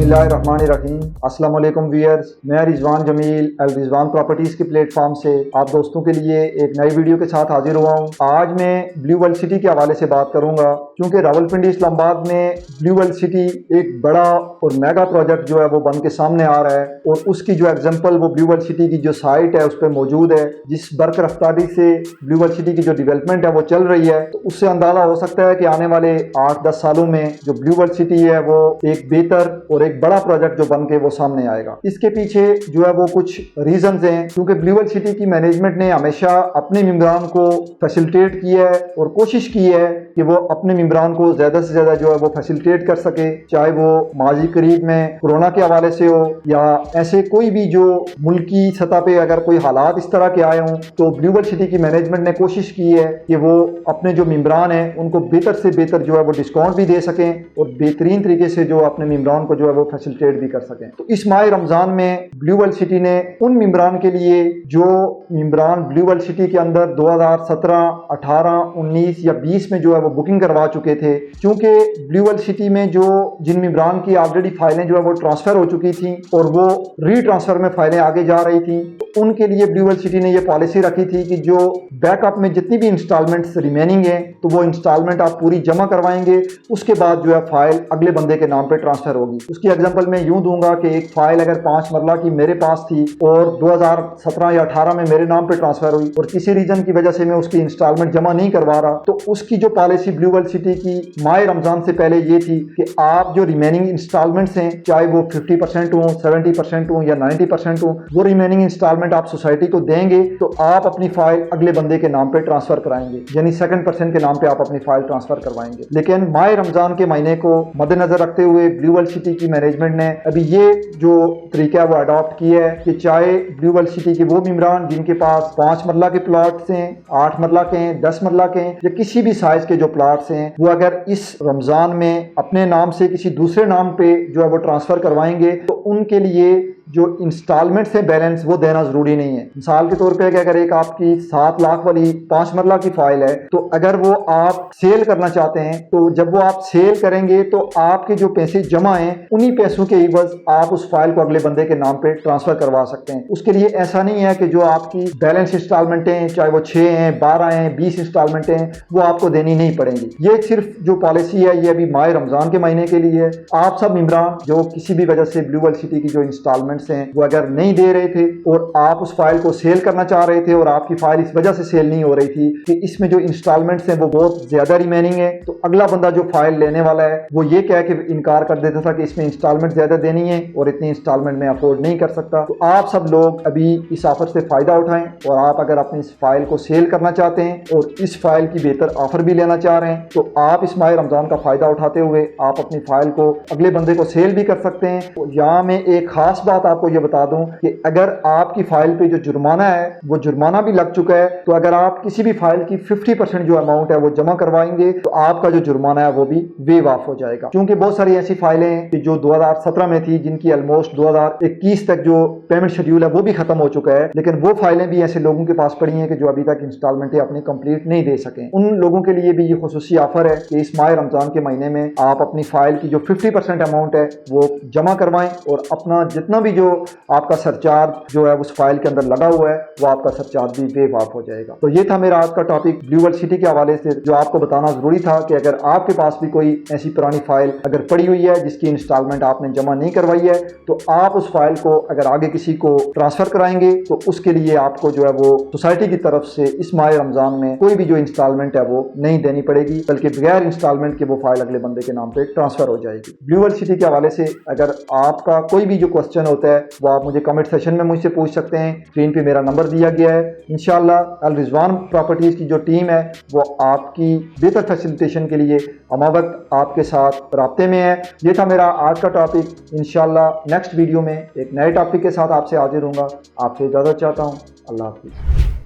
बिस्मिल्लाहिर्रहमानिर्रहीम। अस्सलाम वालेकुम व्यूअर्स, मैं रिजवान जमील अल रिजवान प्रॉपर्टीज़ के प्लेटफॉर्म से आप दोस्तों के लिए एक नई वीडियो के साथ हाजिर हुआ हूँ। आज मैं ब्लू वर्ल्ड सिटी के हवाले से बात करूँगा, क्योंकि रावलपिंडी इस्लामाबाद में ब्लू वर्ल्ड सिटी एक बड़ा और मेगा प्रोजेक्ट जो है वो बन के सामने आ रहा है, और उसकी जो एग्जाम्पल वो ब्लू वर्ल्ड सिटी की जो साइट है उस पर मौजूद है। जिस बर्क रफ्तारी से ब्लू वर्ल्ड सिटी की जो डेवलपमेंट है वो चल रही है, तो उससे अंदाजा हो सकता है कि आने वाले 8-10 सालों में जो ब्लू वर्ल्ड सिटी है वो एक बेहतर और एक बड़ा प्रोजेक्ट जो बन के वो सामने आएगा। इसके पीछे जो है वो कुछ रीजंस हैं, क्योंकि ब्लू वर्ल्ड सिटी की मैनेजमेंट ने हमेशा अपने मेंबरान को फैसिलिटेट किया है और कोशिश की है कि वो अपने मेंबरान को ज्यादा से ज्यादा जो है वो फैसिलिटेट कर सके, चाहे वो माजी करीब में कोरोना के हवाले से हो या ऐसे कोई भी जो मुल्की सतह पे अगर कोई हालात इस तरह के आए हों, तो ब्लू वर्ल्ड सिटी की मैनेजमेंट ने कोशिश की है कि वो अपने जो मेंबरान हैं उनको बेहतर से बेहतर जो है वो डिस्काउंट भी दे सकें और बेहतरीन तरीके से जो अपने मेंबरान को जो है वो फैसिलिटेट भी कर सकें। तो इस माह रमजान में ब्लू वर्ल्ड सिटी ने उन मेंबरान के लिए जो मेंबरान ब्लू वर्ल्ड सिटी के अंदर 2017, 18, 19 या 20 में जो है वो बुकिंग करवा चुके थे, क्योंकि ब्लू वर्ल्ड सिटी में जो जिन मेंबरान की ऑलरेडी फाइलें जो है वो ट्रांसफर हो चुकी थी और वो रीट्रांसफर में फाइलें आगे जा रही थी, तो उनके लिए ब्लू वर्ल्ड सिटी ने ये पॉलिसी रखी थी कि जो बैकअप में जितनी भी इंस्टॉलमेंट्स रिमेनिंग है तो वो इंस्टॉलमेंट आप पूरी जमा करवाएंगे, उसके बाद जो है फाइल अगले बंदे के नाम पे ट्रांसफर होगी। उसकी एग्जांपल मैं यूं दूंगा कि एक फाइल अगर 5 मरला की मेरे पास थी और 2017 या 18 में मेरे नाम पे ट्रांसफर हुई और किसी रीजन की वजह से मैं उसकी इंस्टॉलमेंट जमा नहीं करवा रहा, तो उसकी जो पॉलिसी ब्लू वर्ल्ड सिटी की माह रमजान से पहले ये थी कि आप जो रिमेनिंग इंस्टॉलमेंट्स हैं, चाहे वो 50% हो, 70% हो या 90% हो, वो रिमेनिंग इंस्टॉलमेंट आप सोसाइटी को देंगे तो आप अपनी फाइल अगले बंदे के नाम पे ट्रांसफर कराएंगे, यानी 2% के नाम पे आप अपनी फाइल ट्रांसफर करवाएंगे। लेकिन माह रमजान के महीने को मद्देनजर रखते हुए ब्लू वर्ल्ड सिटी की मैनेजमेंट ने अभी ये जो तरीका है वो अडॉप्ट किया है कि चाहे ब्लू वर्ल्ड सिटी के वो मेंबरान जिनके पास 5 मरला के प्लॉट्स हैं, 8 मरला के हैं, 10 मरला के हैं या किसी भी साइज के जो प्लॉट्स हैं, वो अगर इस रमजान में अपने नाम से किसी दूसरे नाम पे जो है वो ट्रांसफर करवाएंगे तो उनके लिए जो इंस्टॉलमेंट्स है बैलेंस वो देना जरूरी नहीं है। मिसाल के तौर पे अगर एक आपकी 7 लाख वाली 5 मरला की फाइल है, तो अगर वो आप सेल करना चाहते हैं तो जब वो आप सेल करेंगे तो आपके जो पैसे जमा हैं उन्हीं पैसों के इवज आप उस फाइल को अगले बंदे के नाम पे ट्रांसफर करवा सकते हैं। उसके लिए ऐसा नहीं है कि जो आपकी बैलेंस इंस्टॉलमेंटें हैं, चाहे वो 6 हैं, 12 हैं, 20 इंस्टॉलमेंटें हैं, वो आपको देनी नहीं पड़ेंगी। ये सिर्फ जो पॉलिसी है ये अभी माह रमजान के महीने के लिए है। आप सब मेंबरान जो किसी भी वजह से ब्लू वर्ल्ड सिटी की जो इंस्टॉलमेंट हैं वो अगर नहीं दे रहे थे और आप उस फाइल को सेल करना चाह रहे थे और आपकी फाइल इस वजह से सेल नहीं हो रही थी कि इसमें जो इंस्टॉलमेंट्स हैं वो बहुत ज्यादा रिमेनिंग है, तो अगला बंदा जो फाइल लेने वाला है वो ये कह के इनकार कर देता था कि इसमें इंस्टॉलमेंट ज्यादा देनी है और इतनी इंस्टॉलमेंट में अफोर्ड नहीं कर सकता। तो आप सब लोग अभी इस ऑफर से फायदा उठाएं और आप अगर अपनी इस फाइल को सेल करना चाहते हैं और इस फाइल की बेहतर ऑफर भी लेना चाह रहे हैं तो आप इस माह रमजान का फायदा उठाते हुए आप अपनी फाइल को अगले बंदे को सेल भी कर सकते हैं। तो यहाँ में एक खास बात आपको ये बता दूं कि अगर आपकी फाइल पे जो जुर्माना है वो जुर्माना भी लग चुका है, तो अगर आप किसी भी फाइल की 50% जो अमाउंट है वो जमा करवाएंगे तो आपका जो जुर्माना है वो भी वेव ऑफ हो जाएगा। क्योंकि बहुत सारी ऐसी फाइलें हैं कि जो 2017 में थी जिनकी ऑलमोस्ट 2021 तक जो पेमेंट शेड्यूल है वो भी खत्म हो चुका है, लेकिन वो फाइलें भी ऐसे लोगों के पास पड़ी हैं कि जो अभी तक इंस्टॉलमेंटें अपनी कंप्लीट नहीं दे सके। उन लोगों के लिए भी ये खुसूसी ऑफर है कि इस माह रमजान के महीने में आप अपनी फाइल की जो 50% अमाउंट है वो जमा करवाएं और अपना जितना भी जो आपका सरचार्ज जो है उस फाइल के अंदर लगा हुआ है वो आपका सरचार्ज भी वेव ऑफ हो जाएगा। तो ये था मेरा आज का टॉपिक ब्लू वर्ल्ड सिटी के हवाले से, जो आपको बताना जरूरी था कि अगर आपके पास भी कोई ऐसी पुरानी फाइल अगर पड़ी हुई है जिसकी इंस्टॉलमेंट आपने जमा नहीं करवाई है तो आप उस फाइल को अगर आगे किसी को ट्रांसफर कराएंगे तो उसके लिए आपको जो है वो सोसाइटी की तरफ से इस माह रमजान में कोई भी जो इंस्टॉलमेंट है वो नहीं देनी पड़ेगी, बल्कि बगैर इंस्टॉलमेंट के वो फाइल अगले बंदे के नाम पे ट्रांसफर हो जाएगी। ब्लू वर्ल्ड सिटी के हवाले से अगर आपका कोई भी जो क्वेश्चन होता है वो आप मुझे कमेंट सेशन में मुझसे पूछ सकते हैं। स्क्रीन पे मेरा नंबर दिया गया है। इंशाल्लाह अल रिजवान प्रॉपर्टीज की जो टीम है वो आपकी बेहतर फैसिलिटेशन के लिए हमावक्त आपके साथ राब्ते में है। ये था मेरा आज का टॉपिक। इंशाल्लाह नेक्स्ट वीडियो में एक नए टॉपिक के साथ आपसे हाजिर होऊंगा। आपसे इजाज़त चाहता हूँ। अल्लाह हाफिज़।